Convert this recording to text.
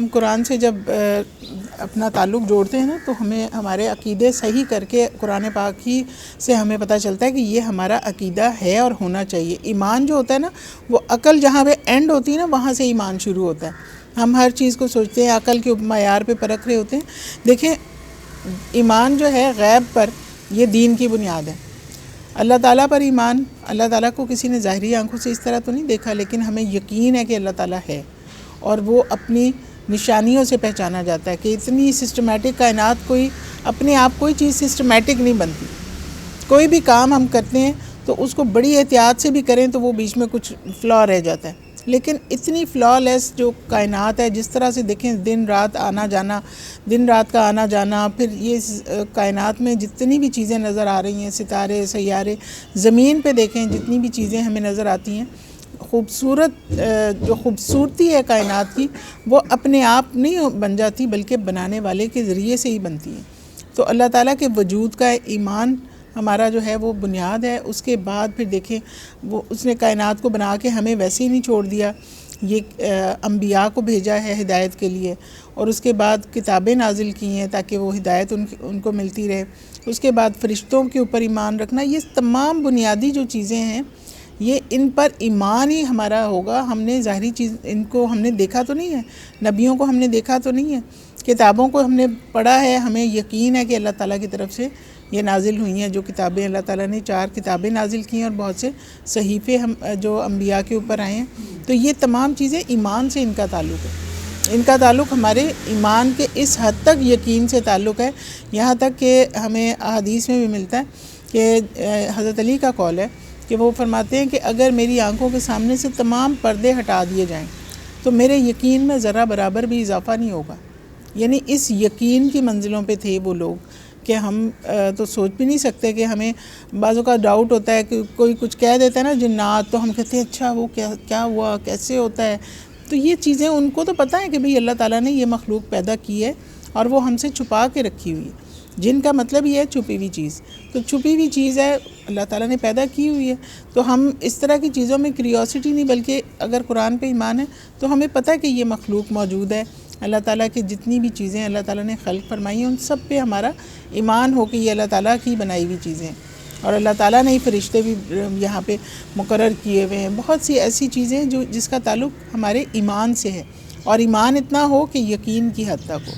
ہم قرآن سے جب اپنا تعلق جوڑتے ہیں نا تو ہمیں ہمارے عقیدے صحیح کر کے قرآن پاک ہی سے ہمیں پتہ چلتا ہے کہ یہ ہمارا عقیدہ ہے اور ہونا چاہیے۔ ایمان جو ہوتا ہے نا وہ عقل جہاں پہ اینڈ ہوتی ہے نا وہاں سے ایمان شروع ہوتا ہے۔ ہم ہر چیز کو سوچتے ہیں، عقل کے معیار پہ پرکھ رہے ہوتے ہیں۔ دیکھیں ایمان جو ہے غیب پر یہ دین کی بنیاد ہے۔ اللہ تعالیٰ پر ایمان، اللہ تعالیٰ کو کسی نے ظاہری آنکھوں سے اس طرح تو نہیں دیکھا، لیکن ہمیں یقین ہے کہ اللہ تعالیٰ ہے اور وہ اپنی نشانیوں سے پہچانا جاتا ہے کہ اتنی سسٹمیٹک کائنات، کوئی اپنے آپ کوئی چیز سسٹمیٹک نہیں بنتی۔ کوئی بھی کام ہم کرتے ہیں تو اس کو بڑی احتیاط سے بھی کریں تو وہ بیچ میں کچھ فلا رہ جاتا ہے، لیکن اتنی فلا لیس جو کائنات ہے، جس طرح سے دیکھیں دن رات آنا جانا، دن رات کا آنا جانا، پھر یہ کائنات میں جتنی بھی چیزیں نظر آ رہی ہیں، ستارے، سیارے، زمین پہ دیکھیں جتنی بھی چیزیں ہمیں نظر آتی ہیں، خوبصورت جو خوبصورتی ہے کائنات کی وہ اپنے آپ نہیں بن جاتی بلکہ بنانے والے کے ذریعے سے ہی بنتی ہیں۔ تو اللہ تعالیٰ کے وجود کا ایمان ہمارا جو ہے وہ بنیاد ہے۔ اس کے بعد پھر دیکھیں وہ اس نے کائنات کو بنا کے ہمیں ویسے ہی نہیں چھوڑ دیا، یہ انبیاء کو بھیجا ہے ہدایت کے لیے، اور اس کے بعد کتابیں نازل کی ہیں تاکہ وہ ہدایت ان کو ملتی رہے۔ اس کے بعد فرشتوں کے اوپر ایمان رکھنا، یہ تمام بنیادی جو چیزیں ہیں یہ ان پر ایمان ہی ہمارا ہوگا۔ ہم نے ظاہری چیز ان کو ہم نے دیکھا تو نہیں ہے، نبیوں کو ہم نے دیکھا تو نہیں ہے، کتابوں کو ہم نے پڑھا ہے، ہمیں یقین ہے کہ اللہ تعالیٰ کی طرف سے یہ نازل ہوئی ہیں جو کتابیں اللہ تعالیٰ نے 4 کتابیں نازل کی ہیں اور بہت سے صحیفے جو انبیاء کے اوپر آئے ہیں۔ تو یہ تمام چیزیں ایمان سے ان کا تعلق ہے، ان کا تعلق ہمارے ایمان کے اس حد تک یقین سے تعلق ہے، یہاں تک کہ ہمیں احادیث میں بھی ملتا ہے کہ حضرت علی کا قول ہے کہ وہ فرماتے ہیں کہ اگر میری آنکھوں کے سامنے سے تمام پردے ہٹا دیے جائیں تو میرے یقین میں ذرا برابر بھی اضافہ نہیں ہوگا۔ یعنی اس یقین کی منزلوں پہ تھے وہ لوگ کہ ہم تو سوچ بھی نہیں سکتے کہ ہمیں بعضوں کا ڈاؤٹ ہوتا ہے کہ کوئی کچھ کہہ دیتا ہے نا جنات، تو ہم کہتے ہیں اچھا وہ کیا ہوا، کیسے ہوتا ہے۔ تو یہ چیزیں ان کو تو پتہ ہے کہ بھئی اللہ تعالیٰ نے یہ مخلوق پیدا کی ہے اور وہ ہم سے چھپا کے رکھی ہوئی ہے۔ جن کا مطلب یہ ہے چھپی ہوئی چیز، تو چھپی ہوئی چیز ہے اللہ تعالیٰ نے پیدا کی ہوئی ہے۔ تو ہم اس طرح کی چیزوں میں کریوسٹی نہیں، بلکہ اگر قرآن پہ ایمان ہے تو ہمیں پتہ ہے کہ یہ مخلوق موجود ہے، اللہ تعالیٰ کی جتنی بھی چیزیں اللہ تعالیٰ نے خلق فرمائی ہیں ان سب پہ ہمارا ایمان ہو کہ یہ اللہ تعالیٰ کی بنائی ہوئی چیزیں ہیں، اور اللہ تعالیٰ نے ہی فرشتے بھی یہاں پہ مقرر کیے ہوئے ہیں۔ بہت سی ایسی چیزیں جس کا تعلق ہمارے ایمان سے ہے، اور ایمان اتنا ہو کہ یقین کی حد تک ہو۔